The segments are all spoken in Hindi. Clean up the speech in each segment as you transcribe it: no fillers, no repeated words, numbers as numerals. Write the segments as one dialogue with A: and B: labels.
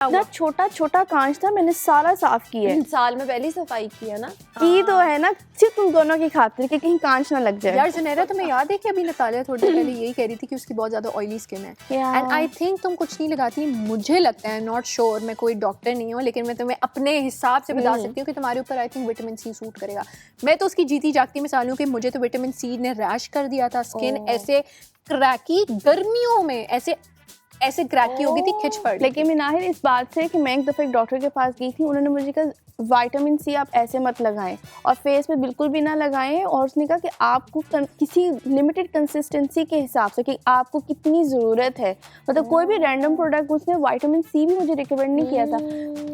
A: इतना छोटा छोटा कांच था, मैंने सारा साफ किया है।
B: साल में पहली सफाई की है ना,
A: की तो है ना, सिर्फ तुम दोनों की खातिर कि कहीं कांच ना लग जाए।
C: यार जुनैरा, तुम्हें याद है कि अभी नतालिया थोड़ी देर पहले यही कह रही थी कि उसकी बहुत ज्यादा ऑयली स्किन है, एंड आई थिंक तुम कुछ नहीं लगाती। मुझे लगता है, नॉट श्योर, मैं कोई डॉक्टर नहीं हूँ, लेकिन मैं तुम्हें अपने हिसाब से बता सकती हूँ कि तुम्हारे ऊपर I think vitamin C suit करेगा। मैं तो उसकी जीती जागती मिसाल हूँ कि मुझे तो विटामिन सी ने रैश कर दिया था, स्किन ऐसे क्रैकी गर्मियों में ऐसे क्रैकी हो गई थी, खिंच पड़।
A: लेकिन मिनाहिर, इस बात से कि मैं एक दफ़ा एक डॉक्टर के पास गई थी, उन्होंने मुझे कहा विटामिन सी आप ऐसे मत लगाएं और फेस पे बिल्कुल भी ना लगाएं, और उसने कहा कि आपको किसी लिमिटेड कंसिस्टेंसी के हिसाब से कि आपको कितनी ज़रूरत है, मतलब कोई भी रैंडम प्रोडक्ट। उसने विटामिन सी भी मुझे रिकमेंड नहीं किया था,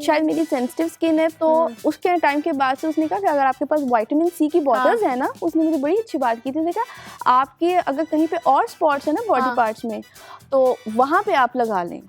A: शायद मेरी सेंसिटिव स्किन है, तो उसके टाइम के बाद से उसने कहा कि अगर आपके पास विटामिन सी की बॉटल्स है ना, उसने मुझे बड़ी अच्छी बात की थी। उसने कहा आपके अगर कहीं पे और स्पॉट्स है ना बॉडी पार्ट्स में, तो वहाँ पे आप लगा लें,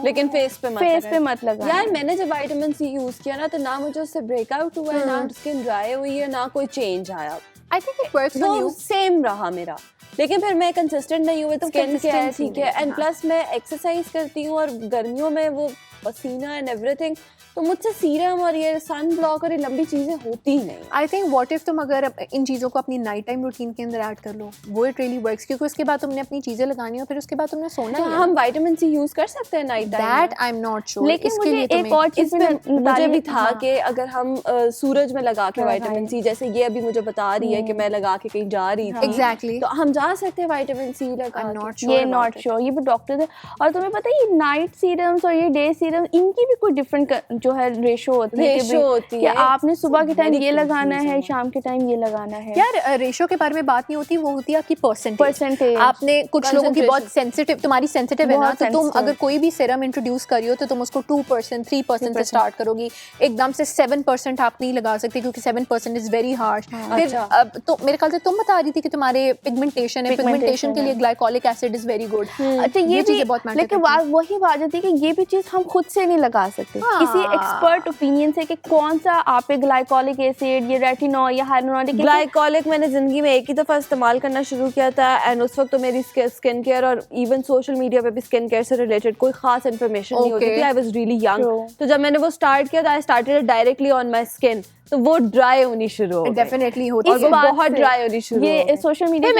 B: लेकिन फेस पे मत
A: लगाएं।
B: यार मैंने जब विटामिन सी यूज किया ना, तो ना मुझे उससे ब्रेकआउट हुआ है, ना स्किन ड्राई हुई है, ना कोई चेंज आया।
C: I think it works for you,
B: same रहा मेरा। लेकिन फिर मैं कंसिस्टेंट नहीं हुई, तो स्किन क्या है, ठीक है, एंड प्लस मैं एक्सरसाइज करती हूँ और गर्मियों में वो पसीना एंड एवरीथिंग, तो मुझसे सीरम और ये सन ब्लॉक और ये लंबी चीजें होती ही नहीं।
C: आई थिंक व्हाट इफ तुम अगर इन चीज़ों को अपनी नाइट टाइम रूटीन के अंदर ऐड कर लो, वो इट रियली वर्क्स, क्योंकि उसके बाद तुमने अपनी चीज़ें लगानी है, फिर उसके बाद तुमने सोना है।
B: हम विटामिन सी यूज कर सकते हैं night time,
C: that I am not sure.
A: लेकिन मुझे एक और चीज़
B: मुझे भी था कि अगर हम सूरज में लगा के विटामिन सी, जैसे ये अभी मुझे बता रही है कि मैं लगा के कहीं जा रही थी,
C: एग्जैक्टली,
B: तो हम जा सकते हैं विटामिन सी लगा।
A: ये नॉट श्योर, ये भी डॉक्टर थे। और तुम्हें पता है ये नाइट सीरम्स और ये डे सीरम, इनकी भी कोई डिफरेंट जो है रेशो होती है कि आपने सुबह के टाइम ये लगाना है, शाम के टाइम ये लगाना है।
C: यार रेशो के बारे में बात नहीं होती, वो होती है आपकी परसेंटेज। आपने कुछ लोगों की बहुत सेंसिटिव, तुम्हारी सेंसिटिव है ना, तो तुम अगर कोई भी सीरम इंट्रोड्यूस करी हो तो तुम उसको 2% 3% से स्टार्ट करोगी, एकदम से 7% आप नहीं लगा सकते, क्योंकि 7% इज वेरी हार्श। फिर तो मेरे ख्याल से तुम बता रही थी कि तुम्हारे पिगमेंटेशन है, पिगमेंटेशन के लिए glycolic acid is very good.
A: अच्छा, ये चीजें बहुत मैटर करती हैं। लेकिन वही बात होती है कि ये भी चीज हम खुद से नहीं लगा सकते, किसी एक्सपर्ट ओपिनियन से कि कौन सा आप पे ग्लाइकोलिक एसिड, ये रेटिनॉल या हाइलुरोनिक।
B: ग्लाइकोलिक मैंने जिंदगी में एक ही दफा इस्तेमाल करना शुरू किया था, एंड उस वक्त तो मेरी स्किन केयर और इवन सोशल मीडिया पे भी स्किन केयर से रिलेटेड कोई खास इन्फॉर्मेशन नहीं होती थी। आई वाज रियली यंग, तो जब मैंने वो स्टार्ट किया, I started directly on my skin, तो वो ड्राई होनी शुरू हो गई।
C: डेफिनेटली होती है,
B: और वो बहुत ड्राई होनी शुरू हो गई।
A: ये सोशल मीडिया